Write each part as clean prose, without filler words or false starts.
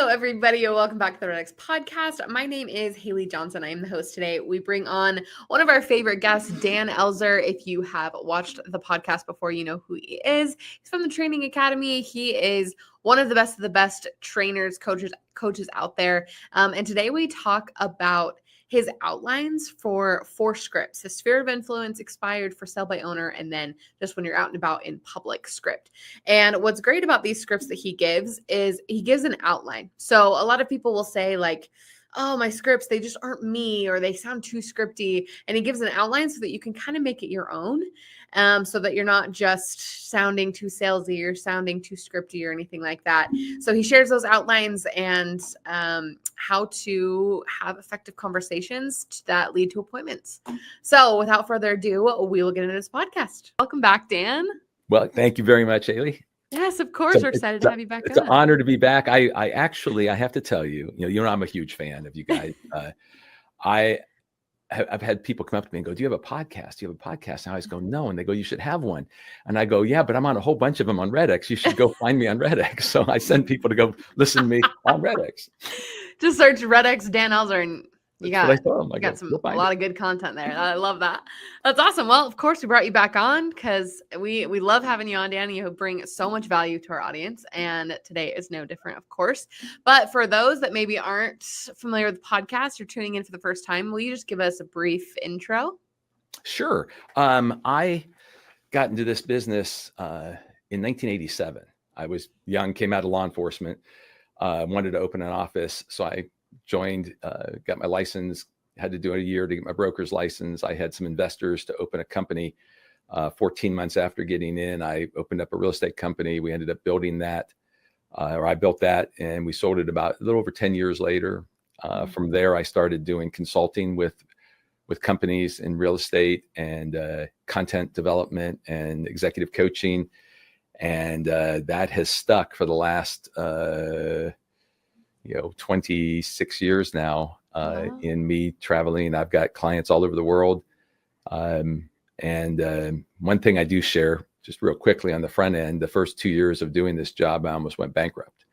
Hello, everybody, and welcome back to the REDX Podcast. My name is Haley Johnson. I am the host today. We bring on one of our favorite guests, Dan Elzer. If you have watched the podcast before, you know who he is. He's from the Training Academy. He is one of the best trainers, coaches out there. And today we talk about his outlines for 4 scripts: his sphere of influence, expired, for sale by owner, and then just when you're out and about in public script. And what's great about these scripts that he gives is he gives an outline. So a lot of people will say like, oh, my scripts, they just aren't me, or they sound too scripty. And he gives an outline so that you can kind of make it your own. So that you're not just sounding too salesy or sounding too scripty or anything like that. So he shares those outlines and how to have effective conversations that lead to appointments. So without further ado, we will get into this podcast. Welcome back, Dan. Well, thank you very much, Haley. Yes, of course. We're excited to have you back. It's an honor to be back. I actually have to tell you, I'm a huge fan of you guys. I've had people come up to me and go, do you have a podcast? Do you have a podcast? And I always go, no. And they go, you should have one. And I go, yeah, but I'm on a whole bunch of them on REDX. You should go find me on REDX. So I send people to go listen to me on REDX. Just search REDX Dan Elzer and you got a lot of good content there. I love that. That's awesome. Well, of course, we brought you back on because we love having you on, Dan. You bring so much value to our audience, and today is no different, of course. But for those that maybe aren't familiar with the podcast or tuning in for the first time, will you just give us a brief intro? Sure. I got into this business in 1987. I was young, came out of law enforcement, wanted to open an office, so I joined, got my license, had to do it a year to get my broker's license. I had some investors to open a company. 14 months after getting in, I opened up a real estate company. We ended up building that, or I built that, and we sold it about a little over 10 years later. From there, I started doing consulting with companies in real estate and content development and executive coaching. And that has stuck for the last 26 years now in me traveling. I've got clients all over the world. And one thing I do share just real quickly on the front end, the first 2 years of doing this job, I almost went bankrupt.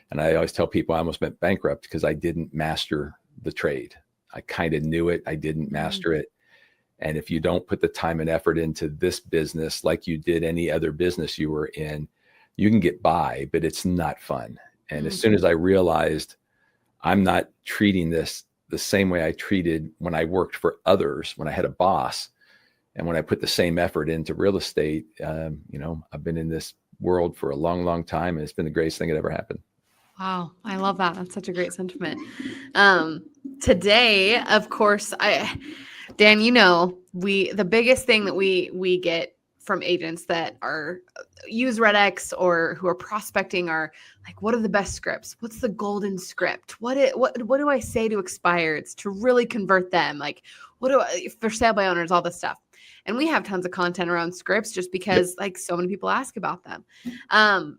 And I always tell people I almost went bankrupt because I didn't master the trade. I kind of knew it. I didn't master it. And if you don't put the time and effort into this business, like you did any other business you were in, you can get by, but it's not fun. And as soon as I realized I'm not treating this the same way I treated when I worked for others, when I had a boss, and when I put the same effort into real estate, I've been in this world for a long, long time, and it's been the greatest thing that ever happened. Wow. I love that. That's such a great sentiment. Today, of course, Dan, the biggest thing that we get from agents that use REDX or who are prospecting are like, what are the best scripts? What's the golden script? What do I say to expireds to really convert them? Like, what do I, for sale by owners, all this stuff. And we have tons of content around scripts just because like so many people ask about them.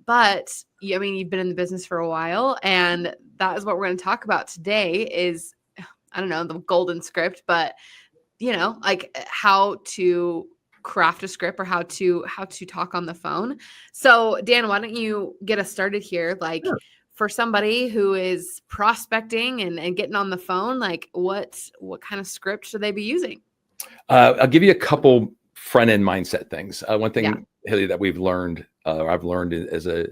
But you've been in the business for a while, and that is what we're going to talk about today is, I don't know, the golden script, but like how to craft a script or how to talk on the phone. So Dan, why don't you get us started here? Like, sure. For somebody who is prospecting and getting on the phone, like what kind of script should they be using? I'll give you a couple front end mindset things. One thing, Haley, that we've learned, or I've learned as a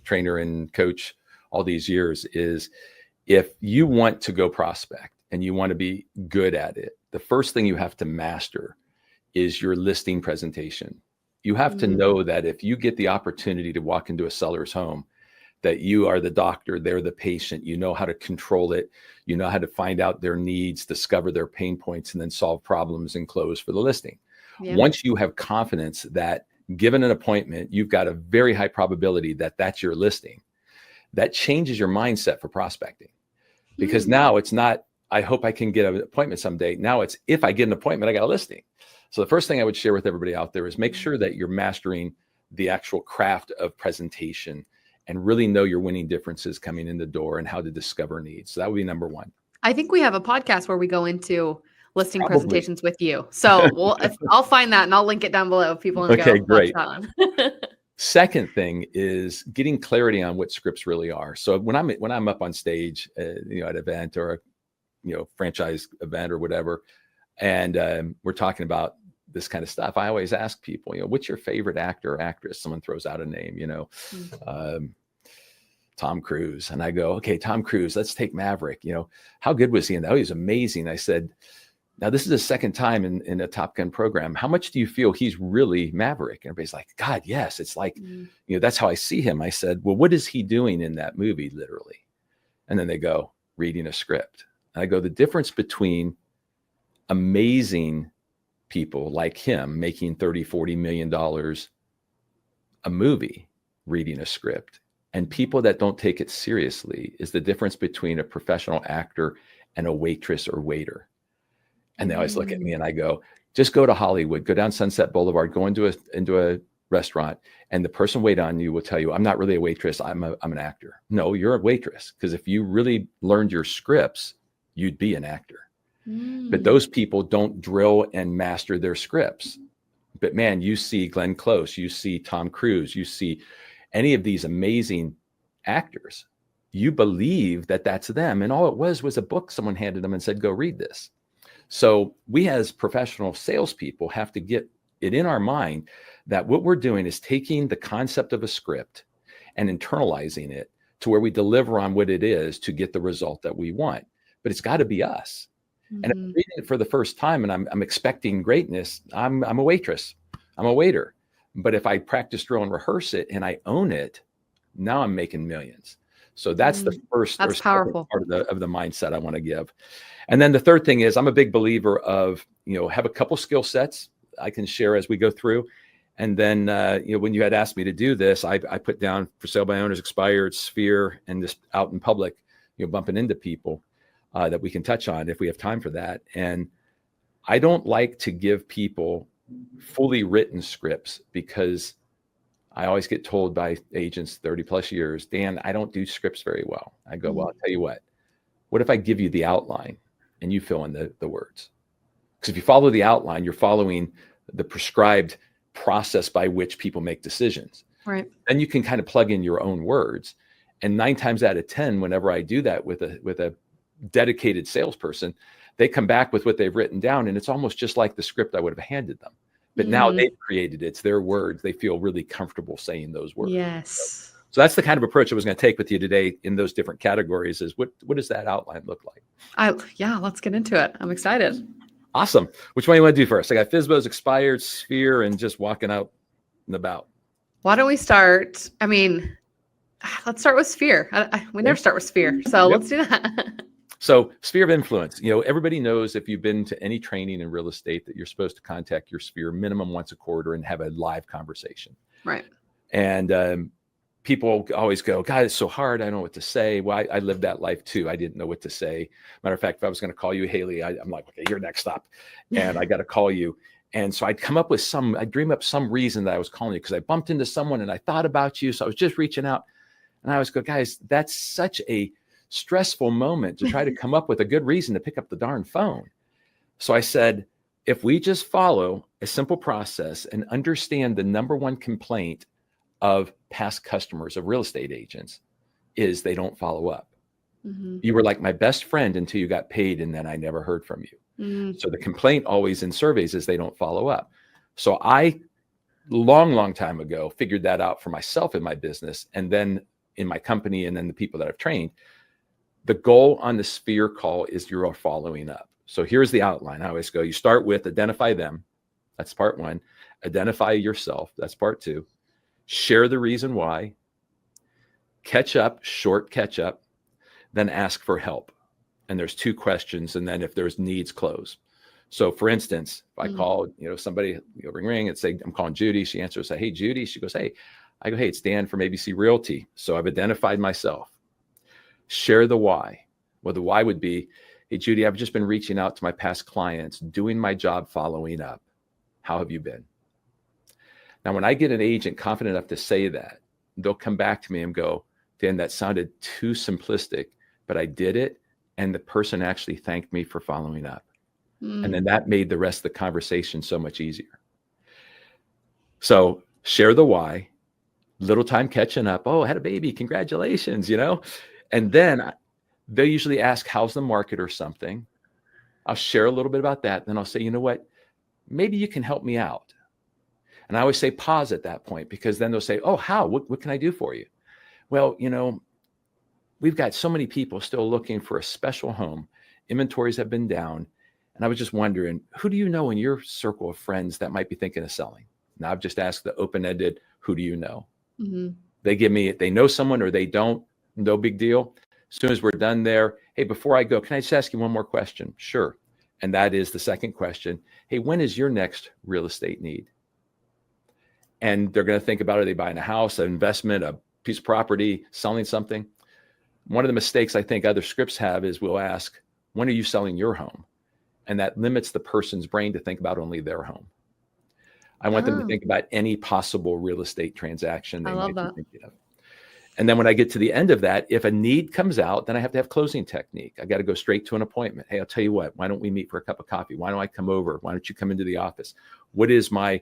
trainer and coach all these years is if you want to go prospect and you want to be good at it, the first thing you have to master is your listing presentation. You have to know that if you get the opportunity to walk into a seller's home, that you are the doctor, they're the patient, you know how to control it, you know how to find out their needs, discover their pain points, and then solve problems and close for the listing. Yeah. Once you have confidence that given an appointment, you've got a very high probability that that's your listing, that changes your mindset for prospecting. Because now it's not, I hope I can get an appointment someday. Now it's, if I get an appointment, I got a listing. So the first thing I would share with everybody out there is make sure that you're mastering the actual craft of presentation and really know your winning differences coming in the door and how to discover needs. So that would be number one. I think we have a podcast where we go into listing presentations with you. So I'll find that and I'll link it down below if people want to go watch that one. Second thing is getting clarity on what scripts really are. So when I'm up on stage, at an event or a franchise event or whatever, and we're talking about this kind of stuff, I always ask people, what's your favorite actor or actress? Someone throws out a name, Tom Cruise, and I go, okay, Tom Cruise. Let's take Maverick. How good was he in that? Oh, he was amazing. I said, now this is the second time in a Top Gun program. How much do you feel he's really Maverick? And everybody's like, God, yes. It's like, that's how I see him. I said, well, what is he doing in that movie, literally? And then they go, reading a script. And I go, the difference between amazing people like him making $30-40 million a movie reading a script and people that don't take it seriously is the difference between a professional actor and a waitress or waiter. And they always look at me and I go, just go to Hollywood, go down Sunset Boulevard, go into a restaurant, and the person waiting on you will tell you, I'm not really a waitress, I'm an actor. No, you're a waitress, because if you really learned your scripts, you'd be an actor. But those people don't drill and master their scripts. But man, you see Glenn Close, you see Tom Cruise, you see any of these amazing actors, you believe that that's them. And all it was a book someone handed them and said, go read this. So we as professional salespeople have to get it in our mind that what we're doing is taking the concept of a script and internalizing it to where we deliver on what it is to get the result that we want. But it's got to be us. And if I'm reading it for the first time and I'm expecting greatness, I'm a waitress, I'm a waiter. But if I practice, drill, and rehearse it and I own it, now I'm making millions. So that's the first that's powerful part of the mindset I want to give. And then the third thing is I'm a big believer of, have a couple skill sets I can share as we go through. And then, when you had asked me to do this, I put down for sale by owners, expired, sphere, and just out in public, bumping into people that we can touch on if we have time for that. And I don't like to give people fully written scripts because I always get told by agents 30 plus years, Dan, I don't do scripts very well. I go, well, I'll tell you what if I give you the outline and you fill in the words? Because if you follow the outline, you're following the prescribed process by which people make decisions. Right. Then you can kind of plug in your own words. And 9 times out of 10, whenever I do that with a dedicated salesperson, they come back with what they've written down. And it's almost just like the script I would have handed them. But now they've created it. It's their words. They feel really comfortable saying those words. Yes. So that's the kind of approach I was going to take with you today in those different categories is what does that outline look like? Let's get into it. I'm excited. Awesome. Which one do you want to do first? I got FSBOs, expired, sphere, and just walking out and about. Why don't we start? Let's start with sphere. We never start with sphere. So let's do that. So sphere of influence, everybody knows if you've been to any training in real estate that you're supposed to contact your sphere minimum once a quarter and have a live conversation. Right. And people always go, God, it's so hard. I don't know what to say. Well, I lived that life too. I didn't know what to say. Matter of fact, if I was going to call you Haley, I'm like, okay, you're next stop. And I got to call you. And so I'd dream up some reason that I was calling you because I bumped into someone and I thought about you. So I was just reaching out and I always go, guys, that's such a stressful moment to try to come up with a good reason to pick up the darn phone. So I said, if we just follow a simple process and understand the number one complaint of past customers of real estate agents is they don't follow up. You were like my best friend until you got paid and then I never heard from you. So the complaint always in surveys is they don't follow up. So I long time ago figured that out for myself in my business and then in my company and then the people that I've trained. The goal on the sphere call is you're following up. So here's the outline. I always go, you start with identify them. That's part 1. Identify yourself. That's part 2. Share the reason why. Catch up, short catch up. Then ask for help. And there's 2 questions. And then if there's needs, close. So for instance, if I call, somebody, ring and say, I'm calling Judy. She answers, say, hey, Judy. She goes, hey. I go, hey, it's Dan from ABC Realty. So I've identified myself. Share the why. Well, the why would be, hey, Judy, I've just been reaching out to my past clients, doing my job, following up. How have you been? Now, when I get an agent confident enough to say that, they'll come back to me and go, Dan, that sounded too simplistic, but I did it. And the person actually thanked me for following up. And then that made the rest of the conversation so much easier. So share the why, little time catching up. Oh, I had a baby. Congratulations, And then they usually ask, how's the market or something? I'll share a little bit about that. Then I'll say, you know what? Maybe you can help me out. And I always say pause at that point, because then they'll say, oh, how? What can I do for you? Well, we've got so many people still looking for a special home. Inventories have been down. And I was just wondering, who do you know in your circle of friends that might be thinking of selling? Now I've just asked the open-ended, who do you know? Mm-hmm. They give me, they know someone or they don't, no big deal. As soon as we're done there, hey, before I go, can I just ask you one more question? Sure. And that is the second question. Hey, when is your next real estate need? And they're going to think about, are they buying a house, an investment, a piece of property, selling something? One of the mistakes I think other scripts have is we'll ask, when are you selling your home? And that limits the person's brain to think about only their home. I want them to think about any possible real estate transaction they might be thinking of. And then when I get to the end of that, if a need comes out, then I have to have closing technique. I got to go straight to an appointment. Hey, I'll tell you what, why don't we meet for a cup of coffee? Why don't I come over? Why don't you come into the office? What is my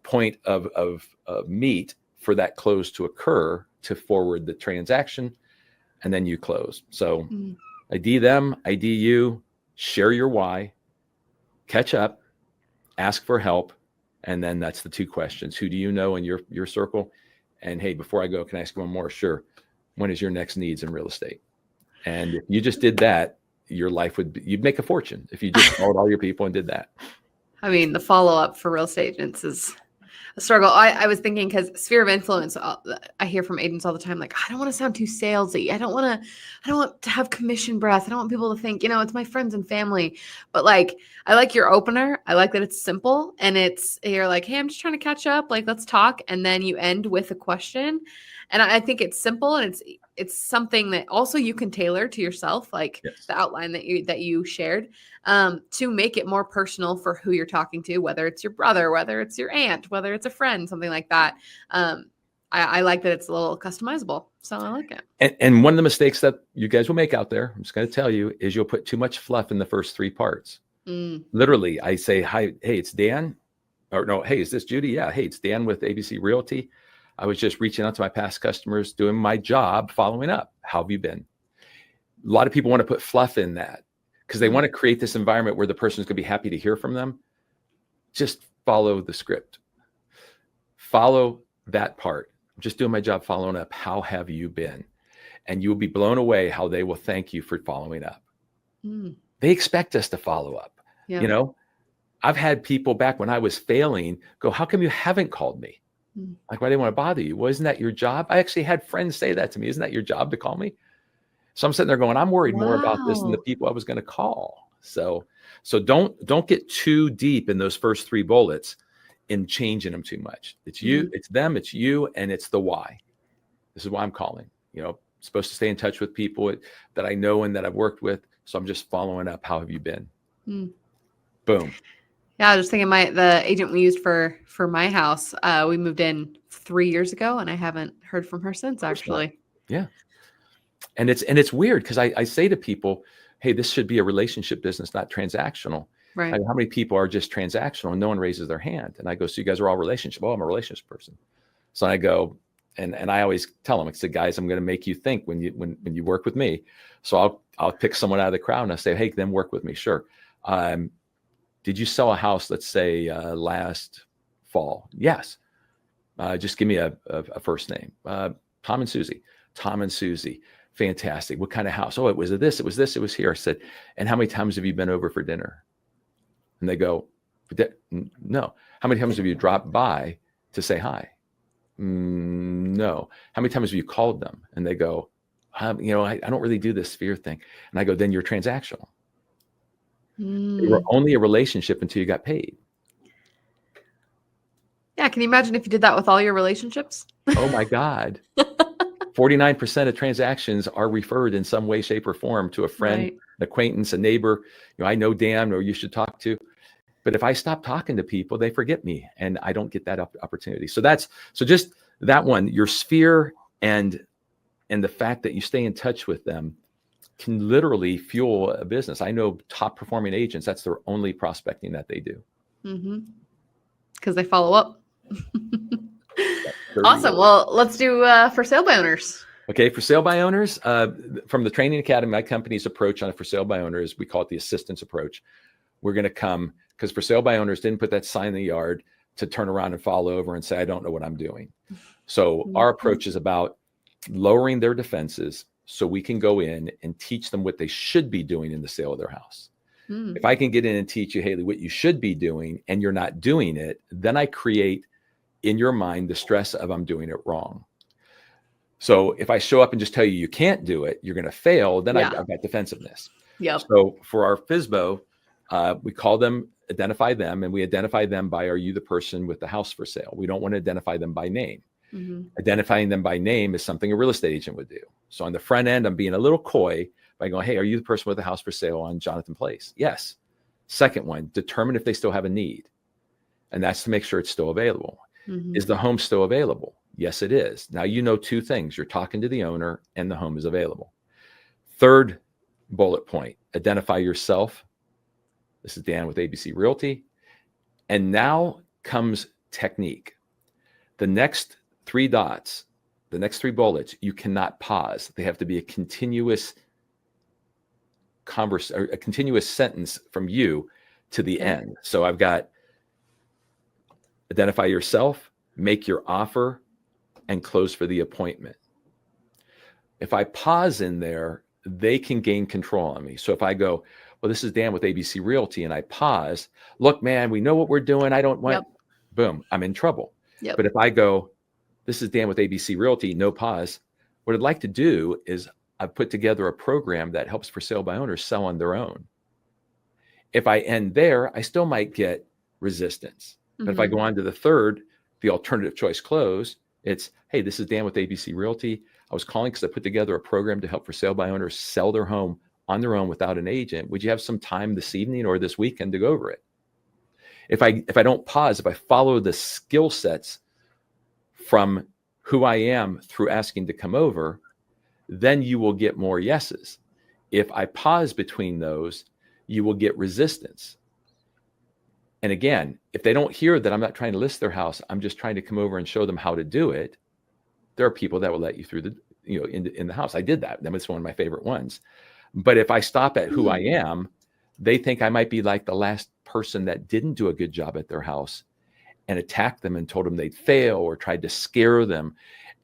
point of meet for that close to occur to forward the transaction? And then you close. So ID them, ID you, share your why, catch up, ask for help. And then that's the two questions. Who do you know in your circle? And hey, before I go, can I ask one more? Sure. When is your next needs in real estate? And if you just did that, your life you'd make a fortune if you just called all your people and did that. I mean, the follow-up for real estate agents is a struggle. I was thinking, because sphere of influence, I hear from agents all the time, like, I don't want to sound too salesy. I don't want to have commission breath. I don't want people to think, it's my friends and family. But like, I like your opener. I like that it's simple, and you're like, hey, I'm just trying to catch up. Like, let's talk. And then you end with a question. And I think it's simple, and it's something that also you can tailor to yourself, like the outline that you shared, to make it more personal for who you're talking to, whether it's your brother, whether it's your aunt, whether it's a friend, something like that. I like that it's a little customizable. So I like it. And one of the mistakes that you guys will make out there, I'm just going to tell you, is you'll put too much fluff in the first three parts. Literally, I say, hi, hey, it's Dan. Or no, hey, is this Judy? Yeah. Hey, it's Dan with ABC Realty. I was just reaching out to my past customers, doing my job, following up. How have you been? A lot of people want to put fluff in that because they want to create this environment where the person's going to be happy to hear from them. Just follow the script. Follow that part. I'm just doing my job following up. How have you been? And you'll be blown away how they will thank you for following up. They expect us to follow up. Yeah. I've had people back when I was failing go, how come you haven't called me? Like, why do they want to bother you? Well, isn't that your job? I actually had friends say that to me. Isn't that your job to call me? So I'm sitting there going, I'm worried more about this than the people I was going to call. So don't get too deep in those first three bullets in changing them too much. It's you, it's them, it's you, and it's the why. This is why I'm calling. Supposed to stay in touch with people that I know and that I've worked with. So I'm just following up. How have you been? Boom. Yeah, I was just thinking the agent we used for my house, we moved in 3 years ago, and I haven't heard from her since, actually. Yeah. And it's weird because I say to people, hey, this should be a relationship business, not transactional. Right. How many people are just transactional and no one raises their hand? And I go, so you guys are all relationship. Oh, I'm a relationship person. So I go, and I always tell them, I say, guys, I'm going to make you think when you work with me. So I'll pick someone out of the crowd and I say, hey, then work with me. Sure. Did you sell a house, let's say, last fall? Yes. Just give me a first name. Tom and Susie. Tom and Susie. Fantastic. What kind of house? Oh, it was this, it was this, it was here. I said, and how many times have you been over for dinner? And they go, no. How many times have you dropped by to say hi? No. How many times have you called them? And they go, I don't really do this sphere thing. And I go, then you're transactional. They were only a relationship until you got paid. Yeah. Can you imagine if you did that with all your relationships? Oh my God. 49% of transactions are referred in some way, shape, or form to a friend, an acquaintance, a neighbor. I know Dan, or you should talk to. But if I stop talking to people, they forget me and I don't get that opportunity. So just that one, your sphere and the fact that you stay in touch with them can literally fuel a business. I know top performing agents, that's their only prospecting that they do. Because they follow up. Awesome. Well, let's do for sale by owners. Okay, for sale by owners, from the Training Academy, my company's approach on it for sale by owners, we call it the assistance approach. We're going to come, because for sale by owners didn't put that sign in the yard to turn around and fall over and say, I don't know what I'm doing. So our approach is about lowering their defenses so we can go in and teach them what they should be doing in the sale of their house. If I can get in and teach you, Haley, what you should be doing and you're not doing it, then I create in your mind the stress of I'm doing it wrong. So if I show up and just tell you can't do it, you're going to fail, then I've got defensiveness. So for our FSBO, we call them, identify them, and we identify them by, are you the person with the house for sale? We don't want to identify them by name. Identifying them by name is something a real estate agent would do. So on the front end, I'm being a little coy by going, hey, are you the person with the house for sale on Jonathan Place? Yes. Second one, determine if they still have a need. And that's to make sure it's still available. Is the home still available? Yes, it is. Now, you know two things. You're talking to the owner and the home is available. Third bullet point, identify yourself. This is Dan with ABC Realty. And now comes technique. The next three dots, the next three bullets, you cannot pause. They have to be a continuous a continuous sentence from you to the end. So I've got identify yourself, make your offer, and close for the appointment. If I pause in there, they can gain control on me. So if I go, well, this is Dan with ABC Realty, and I pause, look, man, we know what we're doing. I don't want, boom, I'm in trouble. But if I go, this is Dan with ABC Realty, no pause, what I'd like to do is I've put together a program that helps for sale by owners sell on their own. If I end there, I still might get resistance. But if I go on to the third, the alternative choice close, it's, hey, this is Dan with ABC Realty. I was calling because I put together a program to help for sale by owners sell their home on their own without an agent. Would you have some time this evening or this weekend to go over it? If I don't pause, if I follow the skill sets from who I am through asking to come over, then you will get more yeses. If I pause between those, you will get resistance. And again, if they don't hear that I'm not trying to list their house, I'm just trying to come over and show them how to do it, there are people that will let you through the, in the house. I did that. That was one of my favorite ones. But if I stop at who I am, they think I might be like the last person that didn't do a good job at their house and attacked them and told them they'd fail or tried to scare them.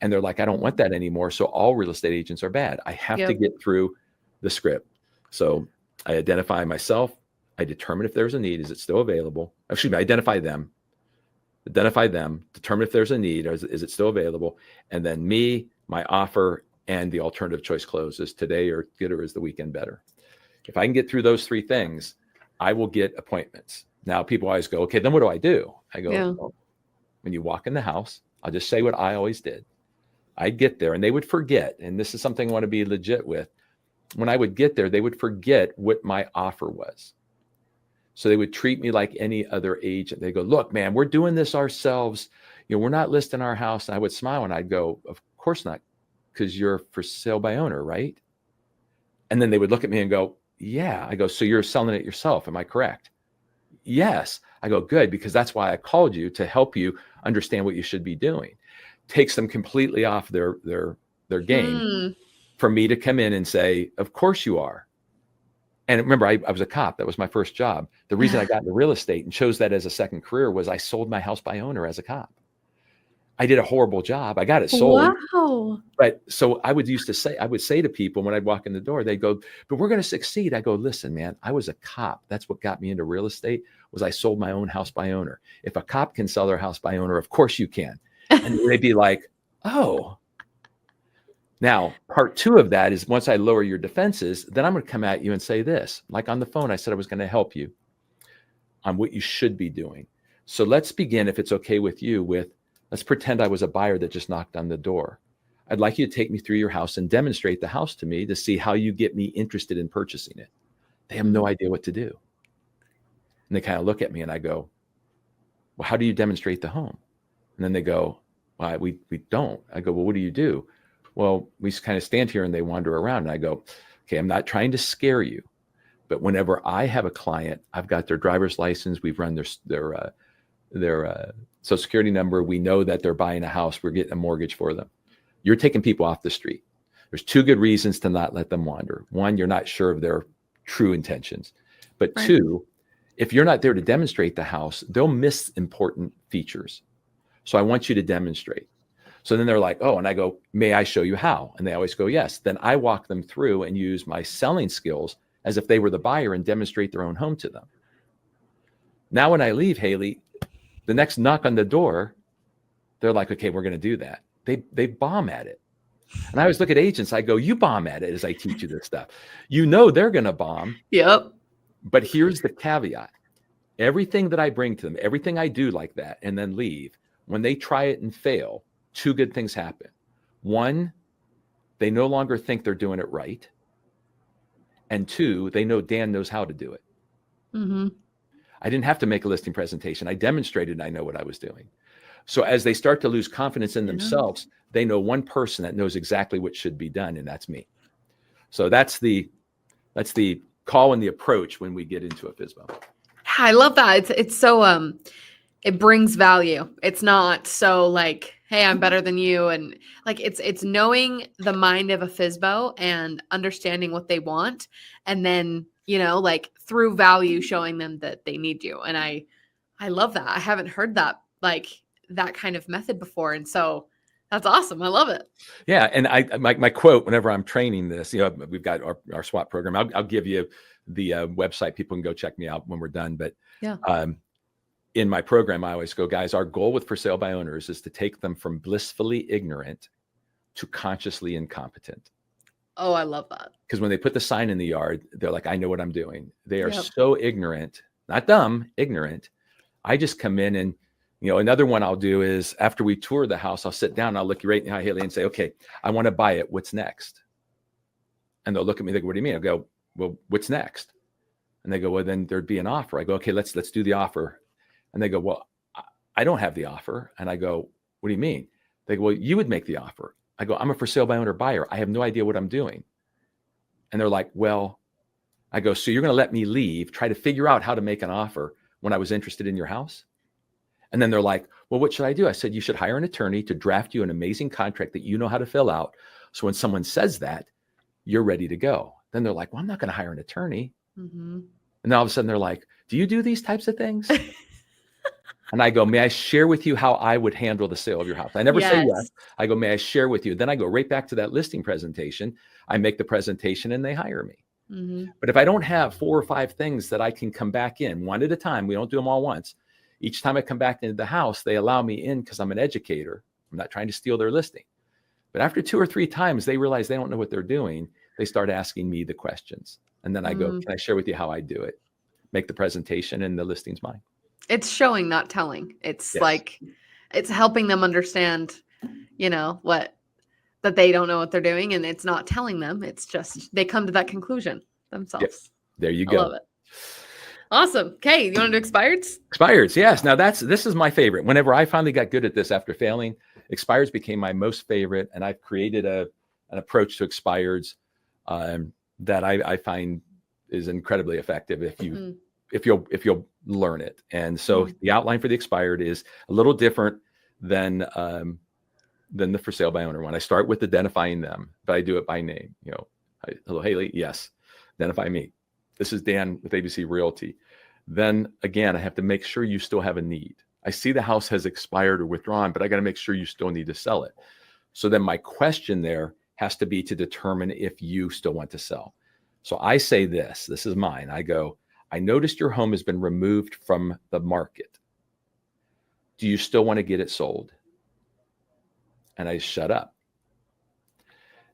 And they're like, I don't want that anymore. So all real estate agents are bad. I have to get through the script. So I identify myself. I determine if there's a need. Is it still available? Excuse me, identify them, determine if there's a need, or is it still available? And then me, my offer, and the alternative choice close. Is today or good, or is the weekend better? If I can get through those three things, I will get appointments. Now, people always go, okay, then what do I do? I go, well, when you walk in the house, I'll just say what I always did. I'd get there and they would forget. And this is something I want to be legit with. When I would get there, they would forget what my offer was. So they would treat me like any other agent. They go, look, man, we're doing this ourselves. We're not listing our house. And I would smile and I'd go, of course not, because you're for sale by owner, right? And then they would look at me and go, yeah. I go, so you're selling it yourself. Am I correct? Yes. I go, good, because that's why I called you, to help you understand what you should be doing. Takes them completely off their game for me to come in and say, of course you are. And remember, I was a cop. That was my first job. The reason I got into real estate and chose that as a second career was I sold my house by owner as a cop. I did a horrible job. I got it sold. Wow. But so I would say to people when I'd walk in the door, they'd go, but we're going to succeed. I go, listen, man, I was a cop. That's what got me into real estate, was I sold my own house by owner. If a cop can sell their house by owner, of course you can. And they'd be like, oh. Now, part two of that is, once I lower your defenses, then I'm going to come at you and say this. Like on the phone, I said I was going to help you on what you should be doing. So let's begin, if it's okay with you, with, let's pretend I was a buyer that just knocked on the door. I'd like you to take me through your house and demonstrate the house to me to see how you get me interested in purchasing it. They have no idea what to do. And they kind of look at me and I go, well, how do you demonstrate the home? And then they go, well, we don't. I go, well, what do you do? Well, we just kind of stand here and they wander around. And I go, okay, I'm not trying to scare you, but whenever I have a client, I've got their driver's license. We've run their Social Security number. We know that they're buying a house. We're getting a mortgage for them. You're taking people off the street. There's two good reasons to not let them wander. One, you're not sure of their true intentions. But Right. two, if you're not there to demonstrate the house, they'll miss important features. So I want you to demonstrate. So then they're like, oh, and I go, may I show you how? And they always go, yes. Then I walk them through and use my selling skills as if they were the buyer and demonstrate their own home to them. Now, when I leave, Haley, the next knock on the door, they're like, okay, we're going to do that. They bomb at it. And I always look at agents, I go, you bomb at it as I teach you this stuff. You know they're going to bomb. Yep. But here's the caveat. Everything that I bring to them, everything I do like that and then leave, when they try it and fail, two good things happen. One, they no longer think they're doing it right. And two, they know Dan knows how to do it. Mm-hmm. I didn't have to make a listing presentation. I demonstrated I know what I was doing. So as they start to lose confidence in themselves, they know one person that knows exactly what should be done, and that's me. So that's the call and the approach when we get into a FSBO. Yeah, I love that. It's so it brings value. It's not so like, hey, I'm better than you, and like it's knowing the mind of a FSBO and understanding what they want, and then like through value showing them that they need you. And I love that. I haven't heard that like that kind of method before, and so that's awesome. I love it. Yeah, and my quote whenever I'm training this, we've got our SWAT program. I'll give you the website. People can go check me out when we're done. But yeah. In my program, I always go, guys, our goal with for sale by owners is to take them from blissfully ignorant to consciously incompetent. Oh, I love that. Because when they put the sign in the yard, they're like, I know what I'm doing. They are so ignorant, not dumb, ignorant. I just come in and, another one I'll do is after we tour the house, I'll sit down, I'll look you right in the eye, Haley, and say, okay, I want to buy it. What's next? And they'll look at me, they go, what do you mean? I go, well, what's next? And they go, well, then there'd be an offer. I go, okay, let's do the offer. And they go, well, I don't have the offer. And I go, what do you mean? They go, well, you would make the offer. I go, I'm a for sale by owner buyer. I have no idea what I'm doing. And they're like, well, I go, so you're going to let me leave, try to figure out how to make an offer when I was interested in your house? And then they're like, well, what should I do? I said, you should hire an attorney to draft you an amazing contract that you know how to fill out. So when someone says that, you're ready to go. Then they're like, well, I'm not going to hire an attorney. Mm-hmm. And then all of a sudden they're like, do you do these types of things? And I go, may I share with you how I would handle the sale of your house? I never say yes. I go, may I share with you? Then I go right back to that listing presentation. I make the presentation and they hire me. Mm-hmm. But if I don't have 4 or 5 things that I can come back in one at a time, we don't do them all once. Each time I come back into the house, they allow me in because I'm an educator. I'm not trying to steal their listing. But after 2 or 3 times, they realize they don't know what they're doing. They start asking me the questions. And then I go, can I share with you how I do it? Make the presentation and the listing's mine. It's showing, not telling. It's like, it's helping them understand, that they don't know what they're doing, and it's not telling them. It's just, they come to that conclusion themselves. Yep. There you go. I love it. Awesome. Okay. You want to do expireds? Expireds. Yes. Now this is my favorite. Whenever I finally got good at this after failing, expireds became my most favorite. And I've created an approach to expireds that I find is incredibly effective if you'll learn it. And so the outline for the expired is a little different than the for sale by owner one. I start with identifying them, but I do it by name. Hello, Haley. Yes. Identify me. This is Dan with ABC Realty. Then again, I have to make sure you still have a need. I see the house has expired or withdrawn, but I got to make sure you still need to sell it. So then my question there has to be to determine if you still want to sell. So I say this is mine. I go, I noticed your home has been removed from the market. Do you still want to get it sold? And I shut up.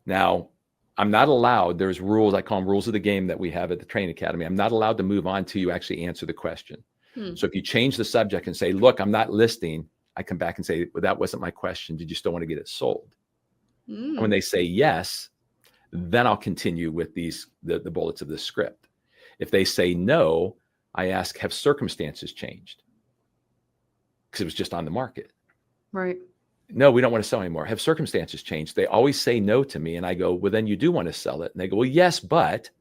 Now, I'm not allowed, there's rules, I call them rules of the game that we have at the Training Academy. I'm not allowed to move on till you actually answer the question. So if you change the subject and say, look, I'm not listing, I come back and say, well, that wasn't my question. Did you still want to get it sold? And when they say yes, then I'll continue with the bullets of the script. If they say no, I ask, have circumstances changed? Because it was just on the market. Right. No, we don't want to sell anymore. Have circumstances changed? They always say no to me. And I go, well, then you do want to sell it. And they go, well, yes, but,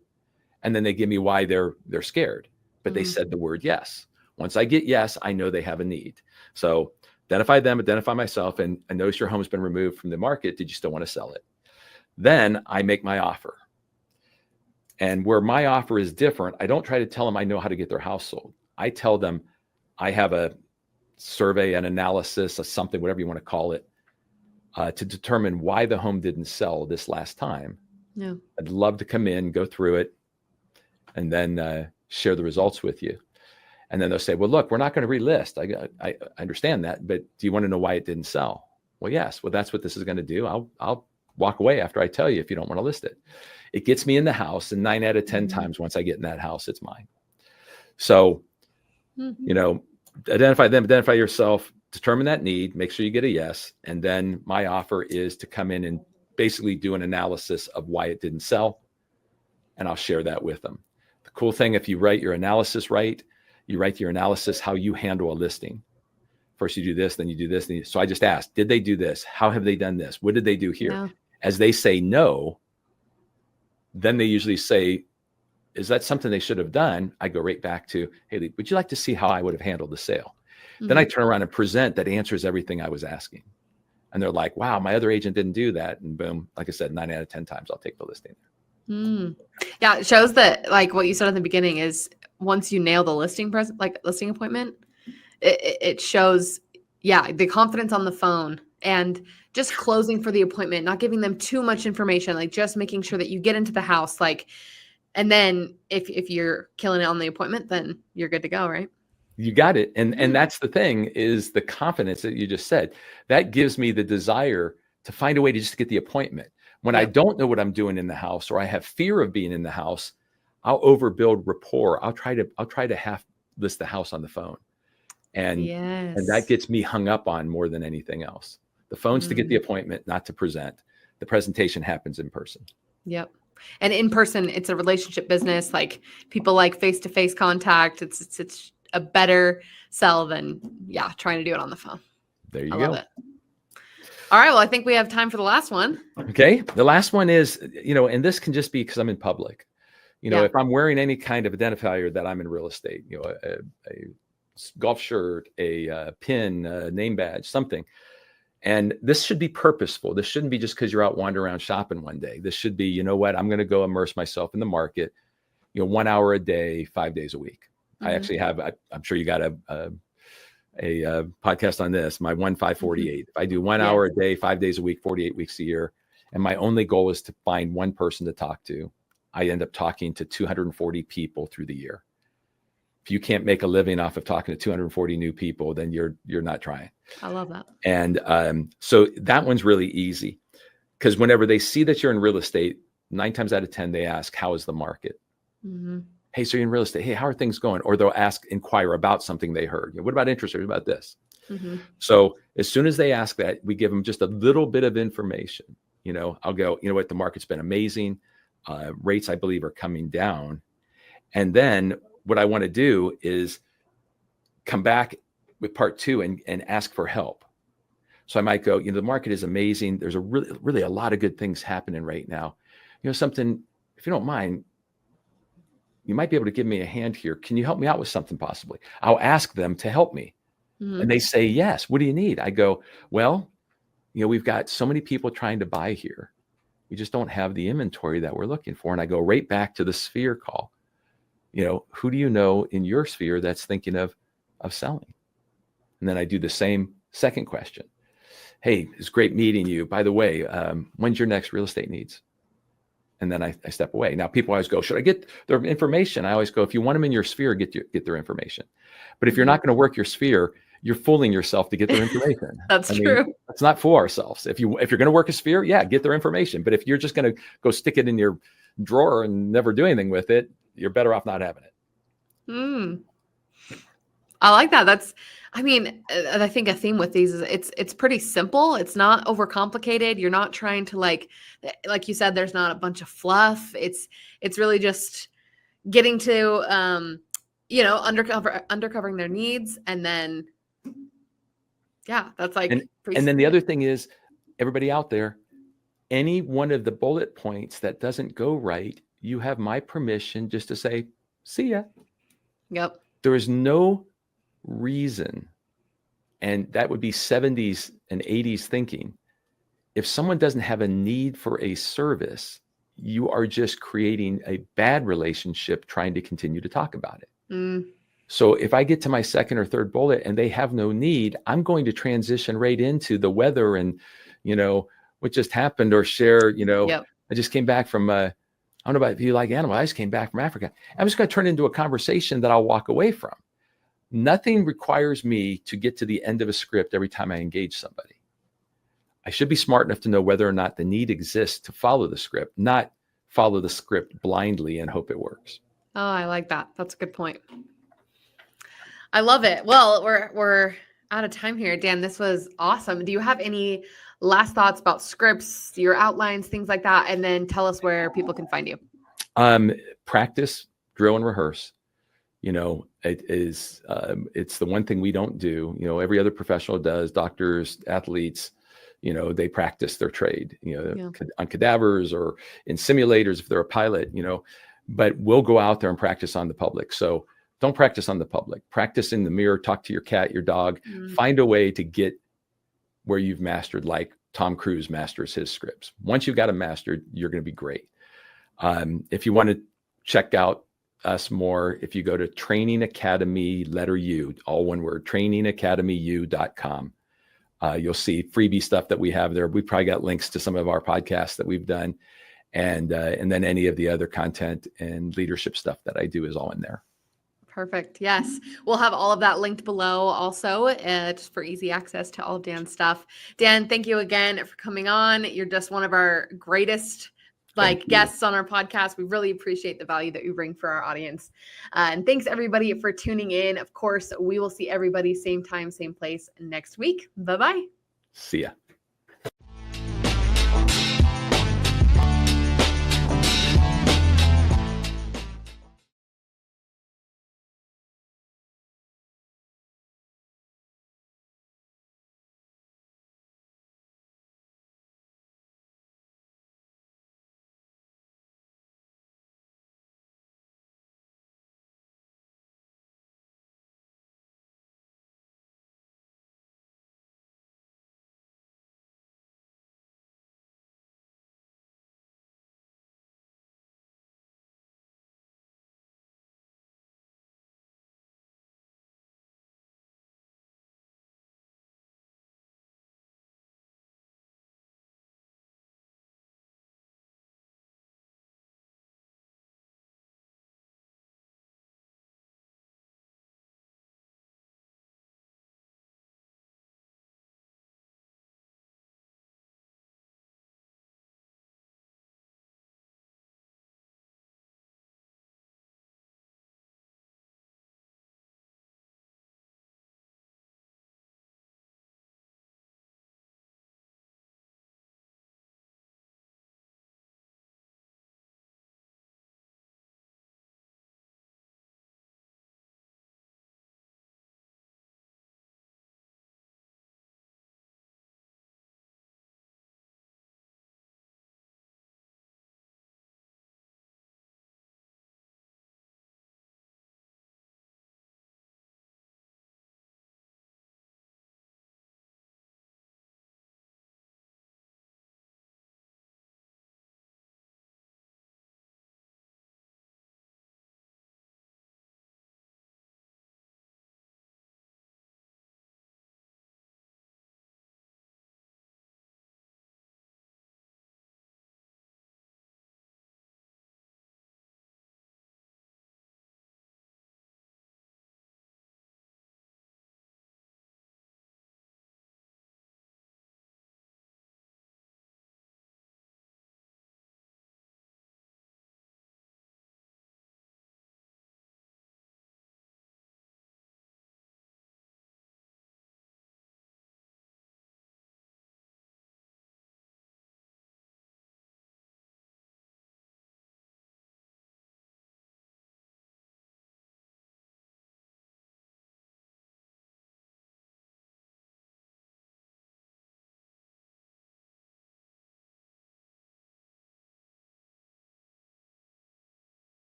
and then they give me why they're scared, but they said the word yes. Once I get yes, I know they have a need. So identify them, identify myself, and I notice your home's been removed from the market. Did you still want to sell it? Then I make my offer. And where my offer is different, I don't try to tell them I know how to get their house sold. I tell them I have a survey, an analysis, a something, whatever you want to call it, to determine why the home didn't sell this last time. Yeah. I'd love to come in, go through it, and then share the results with you. And then they'll say, well, look, we're not going to relist. I understand that, but do you want to know why it didn't sell? Well, yes. Well, that's what this is going to do. I'll walk away after I tell you if you don't want to list it. It gets me in the house, and 9 out of 10 times once I get in that house, it's mine. So, identify them, identify yourself, determine that need, make sure you get a yes. And then my offer is to come in and basically do an analysis of why it didn't sell. And I'll share that with them. The cool thing, if you write your analysis right, you write your analysis how you handle a listing. First you do this, then you do this. So I just asked, did they do this? How have they done this? What did they do here? Yeah. As they say no, then they usually say, is that something they should have done? I go right back to, hey, would you like to see how I would have handled the sale? Mm-hmm. Then I turn around and present that answers everything I was asking. And they're like, wow, my other agent didn't do that. And boom, like I said, 9 out of 10 times I'll take the listing. Yeah, it shows that, like what you said at the beginning, is once you nail the listing appointment, it shows, the confidence on the phone and just closing for the appointment, not giving them too much information, like just making sure that you get into the house, and then if you're killing it on the appointment, then you're good to go, right? You got it. And that's the thing, is the confidence that you just said. That gives me the desire to find a way to just get the appointment. When I don't know what I'm doing in the house, or I have fear of being in the house, I'll overbuild rapport. I'll try to half list the house on the phone. And that gets me hung up on more than anything else. The phone's to get the appointment, not to present. The presentation happens in person. Yep. And in person, it's a relationship business. Like, people like face-to-face contact. It's a better sell than trying to do it on the phone. There you go. Love it. All right. Well, I think we have time for the last one. Okay. The last one is, and this can just be because I'm in public. If I'm wearing any kind of identifier that I'm in real estate, a golf shirt, a pin, a name badge, something. And this should be purposeful. This shouldn't be just because you're out wandering around shopping one day. This should be, I'm going to go immerse myself in the market, 1 hour a day, 5 days a week. Mm-hmm. I actually have, I'm sure you got a podcast on this, my 1-5-48. If I do 1 hour a day, 5 days a week, 48 weeks a year, and my only goal is to find one person to talk to, I end up talking to 240 people through the year. If you can't make a living off of talking to 240 new people, then you're not trying. I love that. And so that one's really easy, because whenever they see that you're in real estate, 9 times out of 10, they ask, how is the market? Mm-hmm. Hey, so you're in real estate. Hey, how are things going? Or they'll inquire about something they heard. What about interest rates? What about this? Mm-hmm. So as soon as they ask that, we give them just a little bit of information. I'll go, what, the market's been amazing. Rates, I believe, are coming down. And then what I want to do is come back with part 2 and ask for help. So I might go, the market is amazing. There's really a lot of good things happening right now. Something, if you don't mind, you might be able to give me a hand here. Can you help me out with something possibly? I'll ask them to help me. Mm-hmm. And they say, yes. What do you need? I go, well, we've got so many people trying to buy here. We just don't have the inventory that we're looking for. And I go right back to the sphere call. Who do you know in your sphere that's thinking of selling? And then I do the same second question. Hey, it's great meeting you. By the way, when's your next real estate needs? And then I step away. Now, people always go, should I get their information? I always go, if you want them in your sphere, get their information. But if you're not going to work your sphere, you're fooling yourself to get their information. That's true. Let's not fool ourselves. If you're going to work a sphere, get their information. But if you're just going to go stick it in your drawer and never do anything with it, you're better off not having it. I like that. I think a theme with these is it's pretty simple. It's not overcomplicated. You're not trying to like you said, there's not a bunch of fluff. It's really just getting to, uncovering their needs. And then, that's like, and then the other thing is, everybody out there, any one of the bullet points that doesn't go right, you have my permission just to say, see ya. Yep. There is no reason And that would be 70s and 80s thinking. If someone doesn't have a need for a service, you are just creating a bad relationship trying to continue to talk about it. So if I get to my second or third bullet and they have no need, I'm going to transition right into the weather and, what just happened, or share, I just came back from, I don't know about if you like animals. I just came back from Africa. I'm just going to turn it into a conversation that I'll walk away from. Nothing requires me to get to the end of a script every time I engage somebody. I should be smart enough to know whether or not the need exists to follow the script, not follow the script blindly and hope it works. Oh, I like that. That's a good point. I love it. Well, we're out of time here. Dan, this was awesome. Do you have any last thoughts about scripts, your outlines, things like that? And then tell us where people can find you. Practice, drill, and rehearse. It is, it's the one thing we don't do. Every other professional does, doctors, athletes, they practice their trade, on cadavers or in simulators if they're a pilot, but we'll go out there and practice on the public. So don't practice on the public. Practice in the mirror, talk to your cat, your dog, find a way to get where you've mastered, like Tom Cruise masters his scripts. Once you've got them mastered, you're going to be great. If you want to check out us more, if you go to Training Academy, letter U, all one word, trainingacademyu.com. You'll see freebie stuff that we have there. We probably got links to some of our podcasts that we've done, and then any of the other content and leadership stuff that I do is all in there. Perfect. Yes. We'll have all of that linked below also, just for easy access to all of Dan's stuff. Dan, thank you again for coming on. You're just one of our greatest guests on our podcast. We really appreciate the value that you bring for our audience. And thanks everybody for tuning in. Of course, we will see everybody same time, same place next week. Bye-bye. See ya.